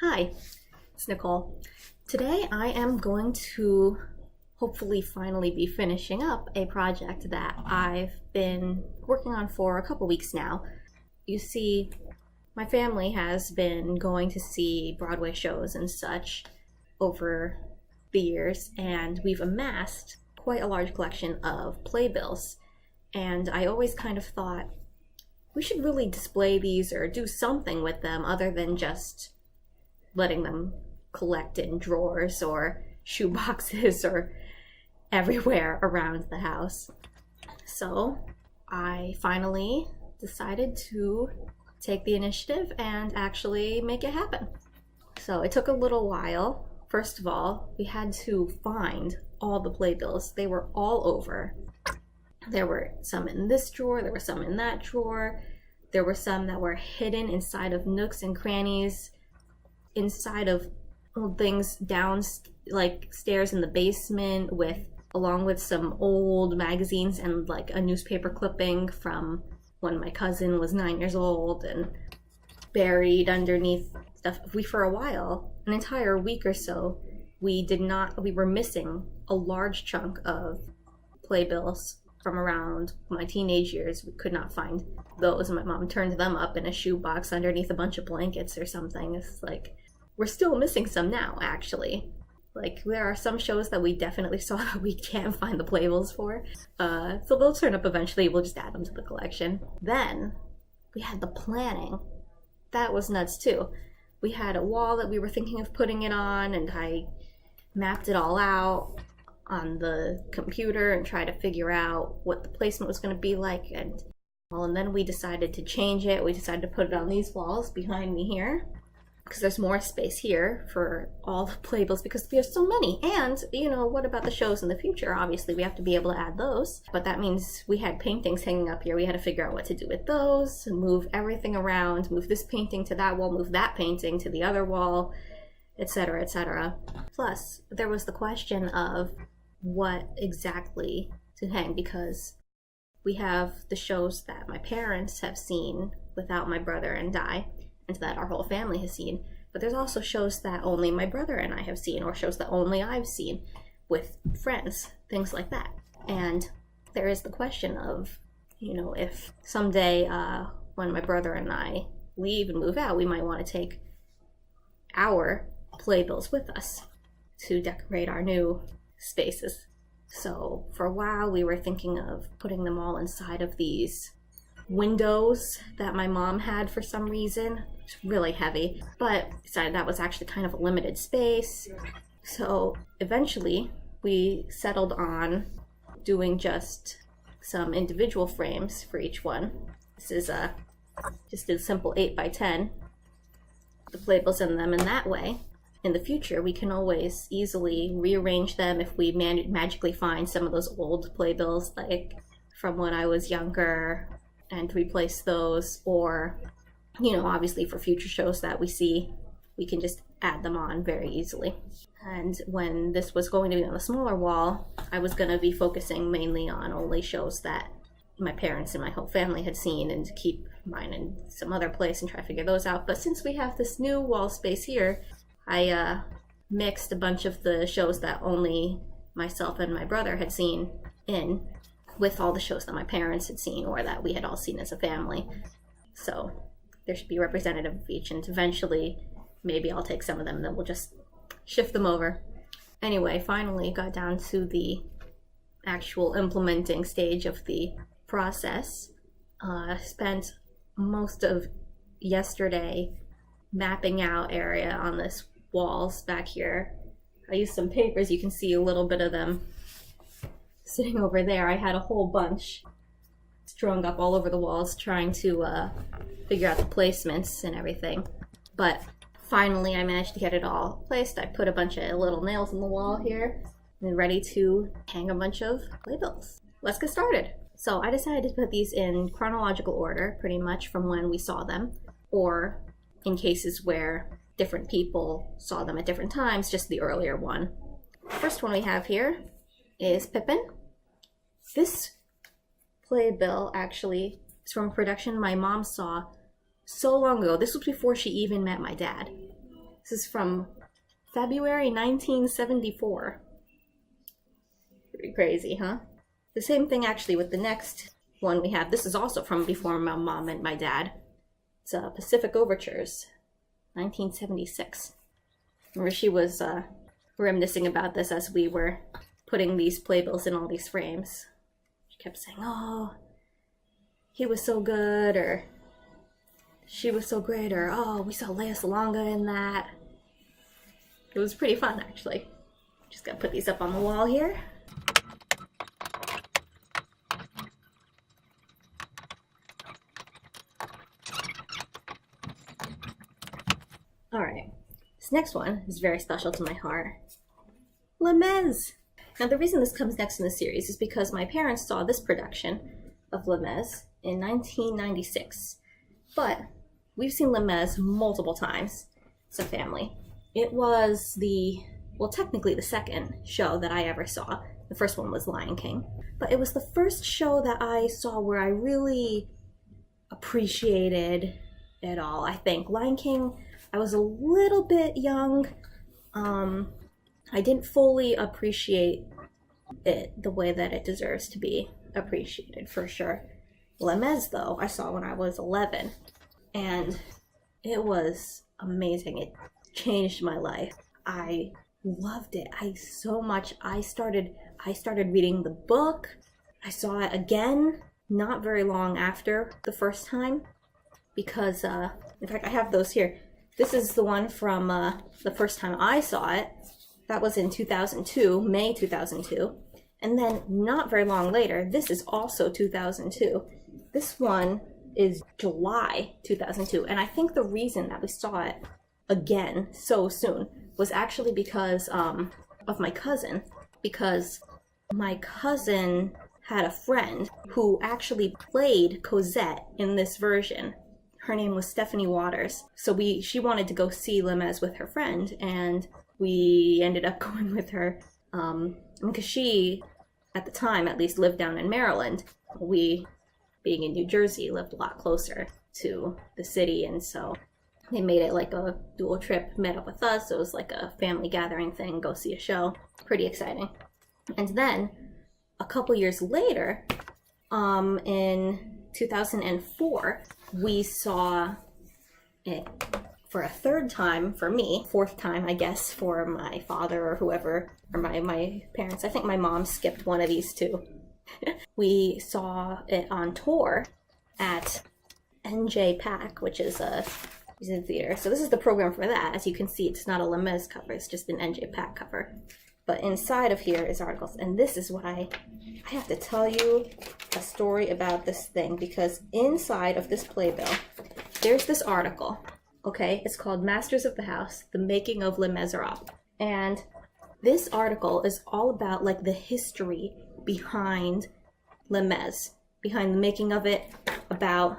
Hi, it's Nicole. Today I am going to hopefully finally be finishing up a project that I've been working on for a couple weeks now. You see, my family has been going to see Broadway shows and such over the years, and we've amassed quite a large collection of playbills. And I always kind of thought we should really display these or do something with them other than just letting them collect in drawers or shoe boxes or everywhere around the house. So I finally decided to take the initiative and actually make it happen. So it took a little while. First of all, we had to find all the playbills. They were all over. There were some in this drawer, there were some in that drawer. There were some that were hidden inside of nooks and crannies, inside of things down like stairs in the basement, along with some old magazines and like a newspaper clipping from when my cousin was 9 years old, and buried underneath stuff. For a while, an entire week or so, we were missing a large chunk of playbills from around my teenage years. We could not find those, and my mom turned them up in a shoebox underneath a bunch of blankets or something. It's like, we're still missing some now, actually. Like, there are some shows that we definitely saw that we can't find the playbills for. So they'll turn up eventually. We'll just add them to the collection. Then we had the planning. That was nuts too. We had a wall that we were thinking of putting it on, and I mapped it all out on the computer and tried to figure out what the placement was going to be like. And then we decided to change it. We decided to put it on these walls behind me here, because there's more space here for all the playbills because we have so many. And, what about the shows in the future? Obviously, we have to be able to add those. But that means we had paintings hanging up here. We had to figure out what to do with those, move everything around, move this painting to that wall, move that painting to the other wall, etc., etc. Plus, there was the question of what exactly to hang, because we have the shows that my parents have seen without my brother and I, and that our whole family has seen, but there's also shows that only my brother and I have seen, or shows that only I've seen with friends, things like that. And there is the question of, if someday when my brother and I leave and move out, we might want to take our playbills with us to decorate our new spaces. So for a while we were thinking of putting them all inside of these windows that my mom had for some reason. It's really heavy, but decided that was actually kind of a limited space. So eventually we settled on doing just some individual frames for each one. This is just a simple 8x10, the playbills in them, and that way in the future we can always easily rearrange them if we magically find some of those old playbills, like from when I was younger, and replace those, or obviously for future shows that we see, we can just add them on very easily. And when this was going to be on a smaller wall, I was going to be focusing mainly on only shows that my parents and my whole family had seen, and to keep mine in some other place and try to figure those out. But since we have this new wall space here, I mixed a bunch of the shows that only myself and my brother had seen in with all the shows that my parents had seen, or that we had all seen as a family. So there should be representative of each, and eventually maybe I'll take some of them and then we'll just shift them over. Anyway, finally got down to the actual implementing stage of the process. Spent most of yesterday mapping out area on this walls back here. I used some papers, you can see a little bit of them sitting over there. I had a whole bunch strung up all over the walls trying to figure out the placements and everything. But finally I managed to get it all placed. I put a bunch of little nails in the wall here and ready to hang a bunch of playbills. Let's get started. So I decided to put these in chronological order, pretty much from when we saw them, or in cases where different people saw them at different times, just the earlier one. First one we have here is Pippin. This playbill actually is from a production my mom saw so long ago. This was before she even met my dad. This is from February 1974. Pretty crazy, huh? The same thing actually with the next one we have. This is also from before my mom and my dad. It's Pacific Overtures, 1976. Remember, she was reminiscing about this as we were putting these playbills in all these frames. She kept saying, oh, he was so good, or she was so great, or oh, we saw Lea Salonga in that. It was pretty fun, actually. Just gotta put these up on the wall here. Alright, this next one is very special to my heart. Les Mis! Now the reason this comes next in the series is because my parents saw this production of Les Mis in 1996. But we've seen Les Mis multiple times as a family. It was technically the second show that I ever saw. The first one was Lion King. But it was the first show that I saw where I really appreciated it all, I think. Lion King, I was a little bit young. I didn't fully appreciate it the way that it deserves to be appreciated, for sure. Les Mis, though, I saw when I was 11, and it was amazing. It changed my life. I loved it. I started reading the book. I saw it again not very long after the first time, because in fact I have those here. This is the one from the first time I saw it. That was in 2002, May 2002. And then not very long later, this is also 2002. This one is July 2002. And I think the reason that we saw it again so soon was actually because of my cousin. Because my cousin had a friend who actually played Cosette in this version. Her name was Stephanie Waters. So she wanted to go see Les Mis with her friend, and we ended up going with her because she, at the time at least, lived down in Maryland. We, being in New Jersey, lived a lot closer to the city, and so they made it like a dual trip, met up with us. It was like a family gathering thing, go see a show. Pretty exciting. And then a couple years later, in 2004, we saw it for a third time for me, fourth time, I guess, for my father or whoever, or my parents. I think my mom skipped one of these two. We saw it on tour at NJ Pack, which is a music theater. So this is the program for that. As you can see, it's not a Les Mis cover, it's just an NJ Pack cover. But inside of here is articles, and this is what I have to tell you a story about this thing, because inside of this playbill, there's this article, okay? It's called Masters of the House, The Making of Les Miserables. And this article is all about like the history behind Les Mis, behind the making of it, about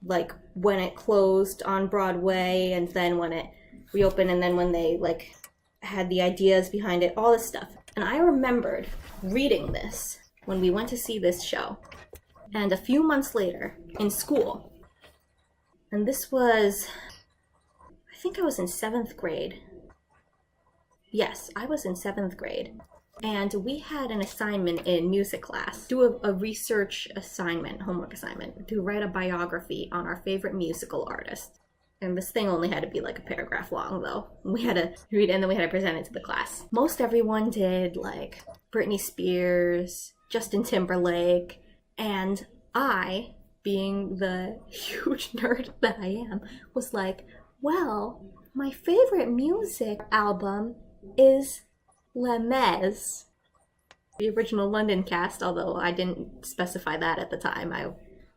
like when it closed on Broadway, and then when it reopened, and then when they like had the ideas behind it, all this stuff. And I remembered reading this when we went to see this show, and a few months later in school, and this was, I think I was in 7th grade. Yes, I was in 7th grade. And we had an assignment in music class, do a research assignment, homework assignment, to write a biography on our favorite musical artist. And this thing only had to be like a paragraph long, though. We had to read it, and then we had to present it to the class. Most everyone did like Britney Spears, Justin Timberlake, and I, being the huge nerd that I am, was like, well, my favorite music album is Les Mis. The original London cast, although I didn't specify that at the time. I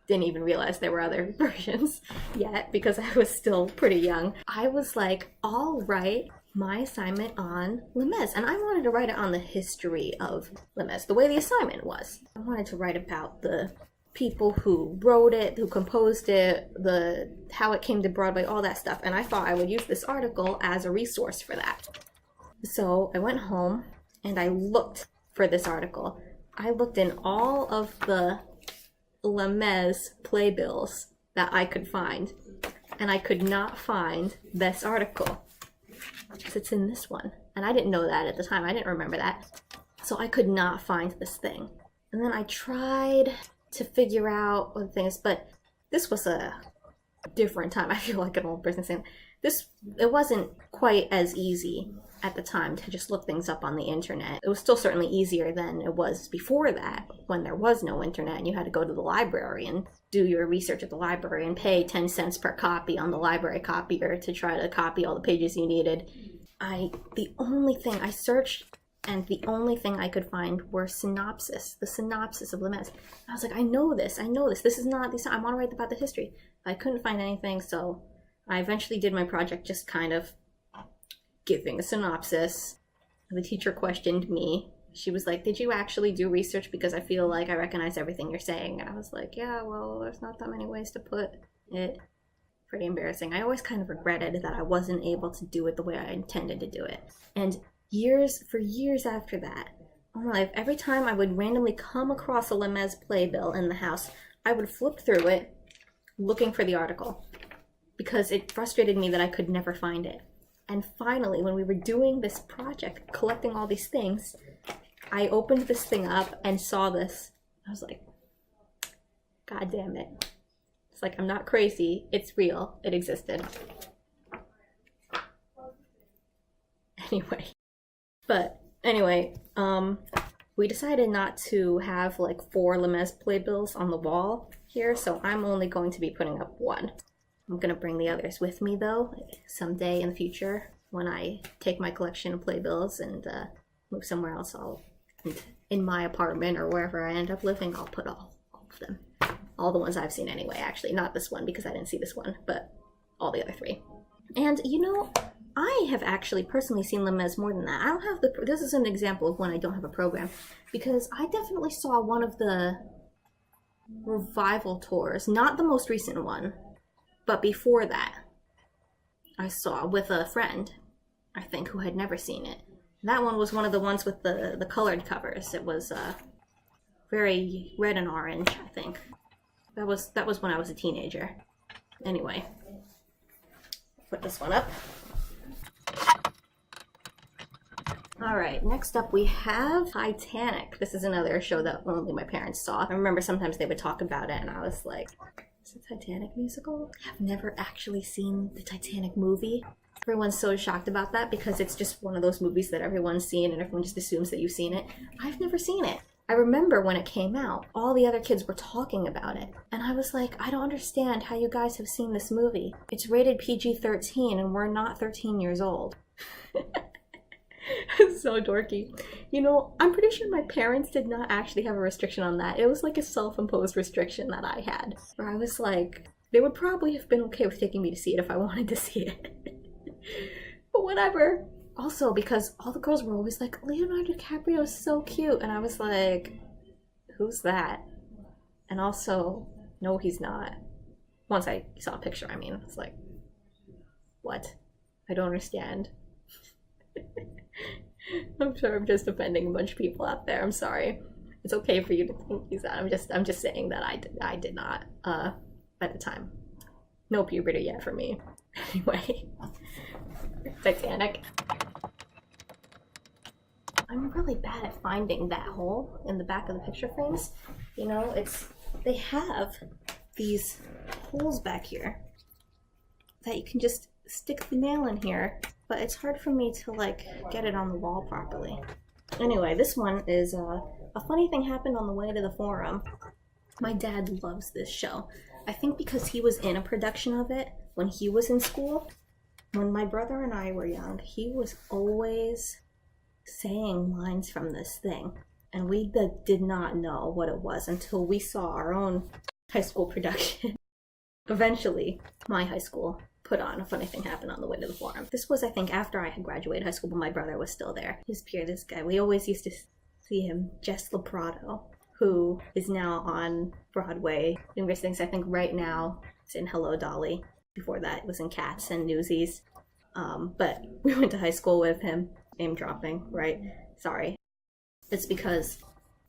didn't even realize there were other versions yet because I was still pretty young. I was like, I'll write my assignment on Les Mis, and I wanted to write it on the history of Les Mis, the way the assignment was. I wanted to write about the people who wrote it, who composed it, how it came to Broadway, all that stuff, and I thought I would use this article as a resource for that. So I went home and I looked for this article. I looked in all of the Les Mis playbills that I could find, and I could not find this article. because it's in this one. And I didn't know that at the time. I didn't remember that. So I could not find this thing. And then I tried to figure out what the thing is, but this was a different time. I feel like an old person saying this. It wasn't quite as easy at the time to just look things up on the internet. It was still certainly easier than it was before that, when there was no internet and you had to go to the library and do your research at the library and pay 10 cents per copy on the library copier to try to copy all the pages you needed. The only thing I searched, and the only thing I could find were the synopsis of Les Mis. I was like, I know this, this is not, I want to write about the history. I couldn't find anything, so I eventually did my project just kind of giving a synopsis. The teacher questioned me. She was like, did you actually do research? Because I feel like I recognize everything you're saying. And I was like, yeah, well, there's not that many ways to put it. Pretty embarrassing. I always kind of regretted that I wasn't able to do it the way I intended to do it. And for years after that, all my life, every time I would randomly come across a Les Mis playbill in the house, I would flip through it looking for the article because it frustrated me that I could never find it. And finally, when we were doing this project, collecting all these things, I opened this thing up and saw this. I was like, God damn it. It's like, I'm not crazy. It's real. It existed. Anyway, we decided not to have like 4 Les Mis playbills on the wall here, so I'm only going to be putting up 1. I'm gonna bring the others with me though, someday in the future when I take my collection of playbills and move somewhere else. In my apartment or wherever I end up living, I'll put all of them. All the ones I've seen anyway, actually. Not this one because I didn't see this one, but all the other 3. And you know, I have actually personally seen Les Mis more than that. I don't have this is an example of when I don't have a program, because I definitely saw one of the revival tours, not the most recent one, but before that, I saw with a friend, I think, who had never seen it. That one was one of the ones with the colored covers. It was very red and orange, I think. That was when I was a teenager. Anyway, put this one up. Alright, next up we have Titanic. This is another show that only my parents saw. I remember sometimes they would talk about it and I was like, is it a Titanic musical? I've never actually seen the Titanic movie. Everyone's so shocked about that because it's just one of those movies that everyone's seen and everyone just assumes that you've seen it. I've never seen it. I remember when it came out, all the other kids were talking about it. And I was like, I don't understand how you guys have seen this movie. It's rated PG-13 and we're not 13 years old. It's so dorky. You know, I'm pretty sure my parents did not actually have a restriction on that. It was like a self-imposed restriction that I had. Where I was like, they would probably have been okay with taking me to see it if I wanted to see it. But whatever. Also, because all the girls were always like, Leonardo DiCaprio is so cute. And I was like, who's that? And also, no, he's not. Once I saw a picture, I mean, it's like, what? I don't understand. I'm sure I'm just offending a bunch of people out there. I'm sorry. It's okay for you to think he's that. I'm just saying that I did not at the time. No puberty yet for me. Anyway, Titanic. I'm really bad at finding that hole in the back of the picture frames. You know, they have these holes back here that you can just stick the nail in here, but it's hard for me to like get it on the wall properly. Anyway, this one is a funny thing happened on the way to the forum. My dad loves this show. I think because he was in a production of it when he was in school. When my brother and I were young, he was always saying lines from this thing, and we did not know what it was until we saw our own high school production. Eventually, my high school put on A Funny Thing Happened on the Way to the Forum. This was, I think, after I had graduated high school, but my brother was still there. He's pure, this guy. We always used to see him, Jess Loprato, who is now on Broadway doing various things. I think right now it's in Hello, Dolly. Before that, it was in Cats and Newsies. But we went to high school with him. Name dropping, right? Sorry. It's because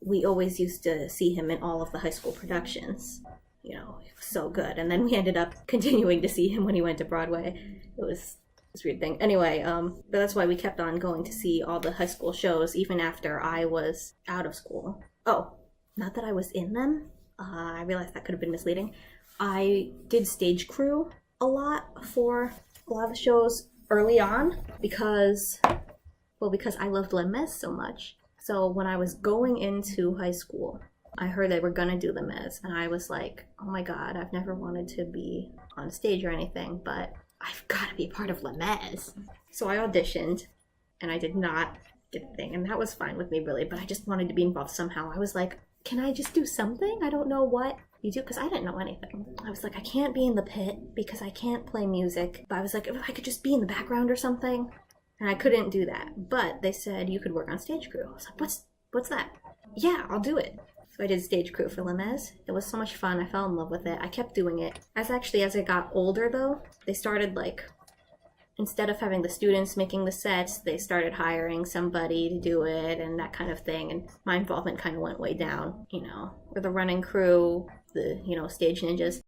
we always used to see him in all of the high school productions. You know, he was so good. And then we ended up continuing to see him when he went to Broadway. It was this weird thing. Anyway, but that's why we kept on going to see all the high school shows even after I was out of school. Oh, not that I was in them. I realized that could have been misleading. I did stage crew a lot for a lot of the shows early on because I loved Les Mis so much. So when I was going into high school, I heard they were gonna do Les Mis, and I was like, oh my god, I've never wanted to be on stage or anything, but I've got to be part of Les Mis. So I auditioned, and I did not get the thing, and that was fine with me really, but I just wanted to be involved somehow. I was like, can I just do something? I don't know what you do, because I didn't know anything. I was like, I can't be in the pit because I can't play music, but I was like, if I could just be in the background or something, and I couldn't do that. But they said you could work on stage crew. I was like, what's that? Yeah, I'll do it. So I did stage crew for Les Mis. It was so much fun. I fell in love with it. I kept doing it. As I got older though, they started like, instead of having the students making the sets, they started hiring somebody to do it and that kind of thing. And my involvement kind of went way down, We're the running crew, the, stage ninjas.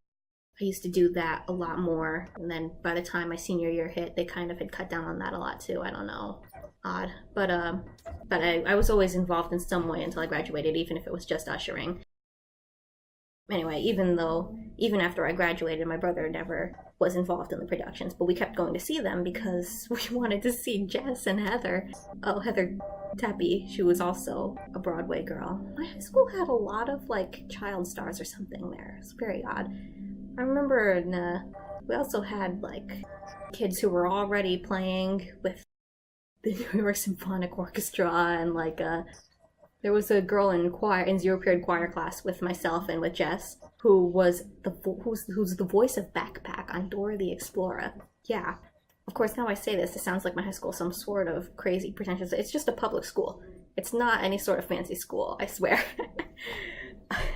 I used to do that a lot more. And then by the time my senior year hit, they kind of had cut down on that a lot too. I don't know. Odd. But I was always involved in some way until I graduated, even if it was just ushering. Anyway, even after I graduated, my brother never was involved in the productions, but we kept going to see them because we wanted to see Jess and Heather. Oh, Heather Tappy, she was also a Broadway girl. My high school had a lot of like child stars or something there. It's very odd. I remember we also had like kids who were already playing with the New York Symphonic Orchestra, and like there was a girl in zero period choir class with myself and with Jess who was who's the voice of Backpack on Dora the Explorer. Yeah, of course. Now I say this, it sounds like my high school is some sort of crazy pretentious. It's just a public school. It's not any sort of fancy school, I swear.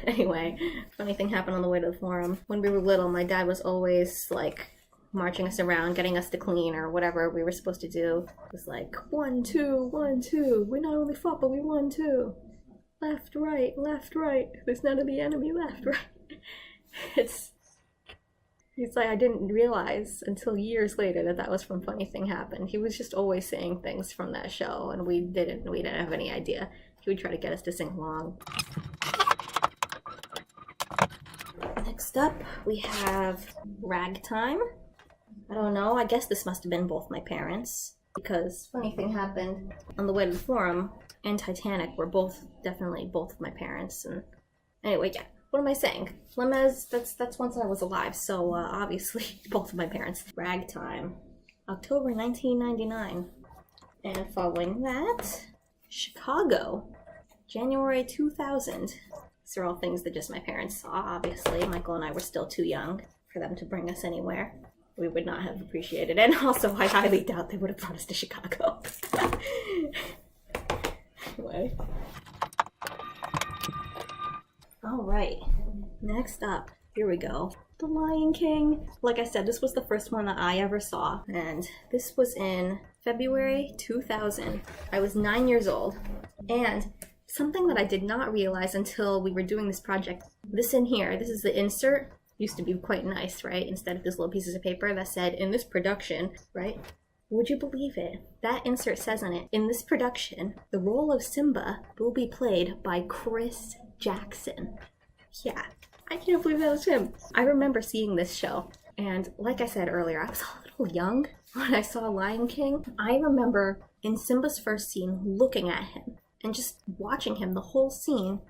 Anyway, funny thing happened on the way to the forum. When we were little, my dad was always like marching us around, getting us to clean or whatever we were supposed to do. It was like 1, 2, 1, 2. We not only fought, but we won too. Left, right, left, right. There's none of the enemy left, right. He's like, I didn't realize until years later that was from Funny Thing Happened. He was just always saying things from that show, and we didn't have any idea. He would try to get us to sing along. Next up, we have Ragtime. I don't know, I guess this must have been both my parents, because Funny Thing Happened on the way to the forum and Titanic were definitely both of my parents. And anyway, yeah, what am I saying? Les Mis, that's once I was alive, so obviously both of my parents. Ragtime, October 1999. And following that, Chicago, January 2000. These are all things that just my parents saw, obviously. Michael and I were still too young for them to bring us anywhere. We would not have appreciated it. And also, I highly doubt they would have brought us to Chicago. Anyway. Alright. Next up. Here we go. The Lion King. Like I said, this was the first one that I ever saw. And this was in February 2000. I was 9 years old. And something that I did not realize until we were doing this project. This in here, this is the insert. Used to be quite nice, right? Instead of these little pieces of paper that said, in this production, right? Would you believe it? That insert says on it, in this production, the role of Simba will be played by Chris Jackson. Yeah, I can't believe that was him. I remember seeing this show, and like I said earlier, I was a little young when I saw Lion King. I remember in Simba's first scene looking at him and just watching him the whole scene,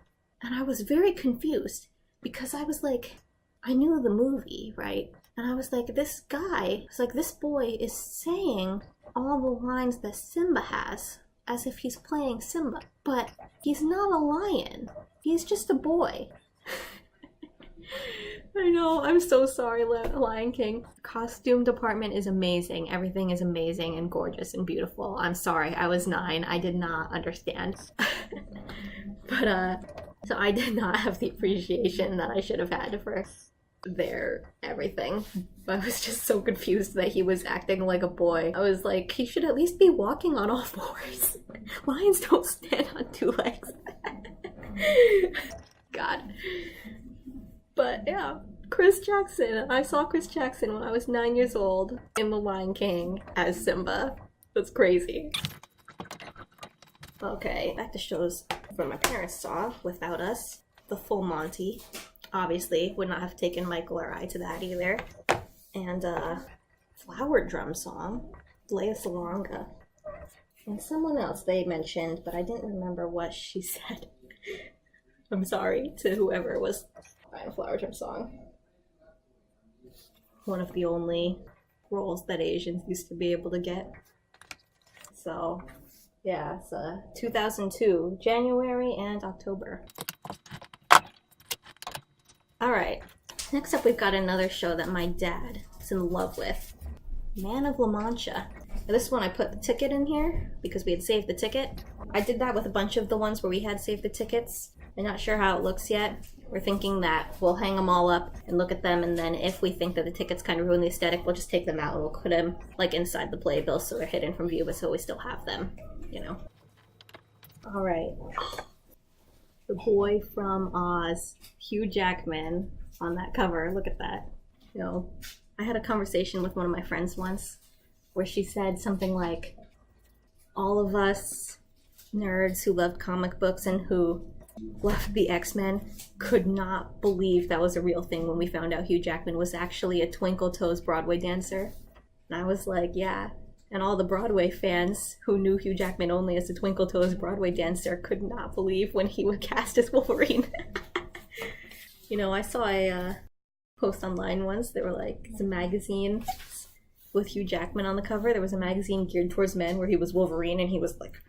and I was very confused because I was like, I knew the movie, right? And I was like, this boy is saying all the lines that Simba has as if he's playing Simba. But he's not a lion. He's just a boy. I know, I'm so sorry, Lion King. The costume department is amazing. Everything is amazing and gorgeous and beautiful. I'm sorry, I was 9. I did not understand. So I did not have the appreciation that I should have had for their everything. I was just so confused that he was acting like a boy. I was like, he should at least be walking on all fours. Lions don't stand on 2 legs. God. But yeah, Chris Jackson. I saw Chris Jackson when I was 9 years old in The Lion King as Simba. That's crazy. Okay, back to shows where my parents saw without us. The full Monty. Obviously, would not have taken Michael or I to that either. And Flower Drum Song, Lea Salonga. And someone else they mentioned, but I didn't remember what she said. I'm sorry to whoever was buying Flower Drum Song. One of the only roles that Asians used to be able to get. So, yeah, it's 2002, January and October. Alright, next up we've got another show that my dad is in love with. Man of La Mancha. Now, this one I put the ticket in here because we had saved the ticket. I did that with a bunch of the ones where we had saved the tickets. I'm not sure how it looks yet. We're thinking that we'll hang them all up and look at them, and then if we think that the tickets kind of ruin the aesthetic, we'll just take them out and we'll put them like inside the playbill so they're hidden from view, but so we still have them, you know. Alright. The boy from Oz, Hugh Jackman, on that cover. Look at that. You know, I had a conversation with one of my friends once where she said something like, all of us nerds who loved comic books and who loved the X-Men could not believe that was a real thing when we found out Hugh Jackman was actually a Twinkle Toes Broadway dancer. And I was like, yeah. And all the Broadway fans who knew Hugh Jackman only as a Twinkle Toes Broadway dancer could not believe when he was cast as Wolverine. You know, I saw a post online once. They were like, it's a magazine with Hugh Jackman on the cover. There was a magazine geared towards men where he was Wolverine and he was like,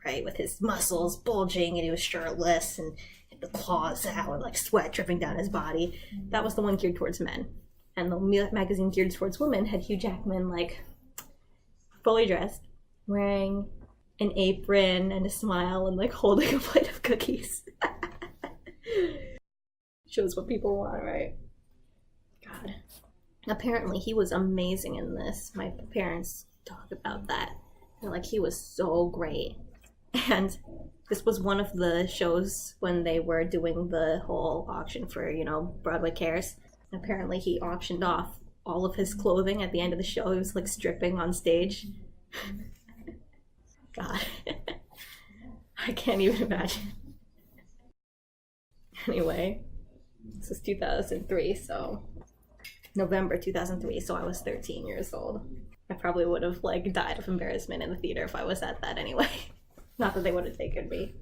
right, with his muscles bulging and he was shirtless and the claws out and like sweat dripping down his body. That was the one geared towards men. And the magazine geared towards women had Hugh Jackman like fully dressed, wearing an apron and a smile and like holding a plate of cookies. Shows what people want, right? God. Apparently he was amazing in this. My parents talk about that. They're like, he was so great. And this was one of the shows when they were doing the whole auction for, you know, Broadway Cares. Apparently he auctioned off all of his clothing at the end of the show. He was like stripping on stage. God. I can't even imagine. Anyway, this is 2003, so November 2003, so I was 13 years old. I probably would have like died of embarrassment in the theater if I was at that anyway. Not that they would have taken me.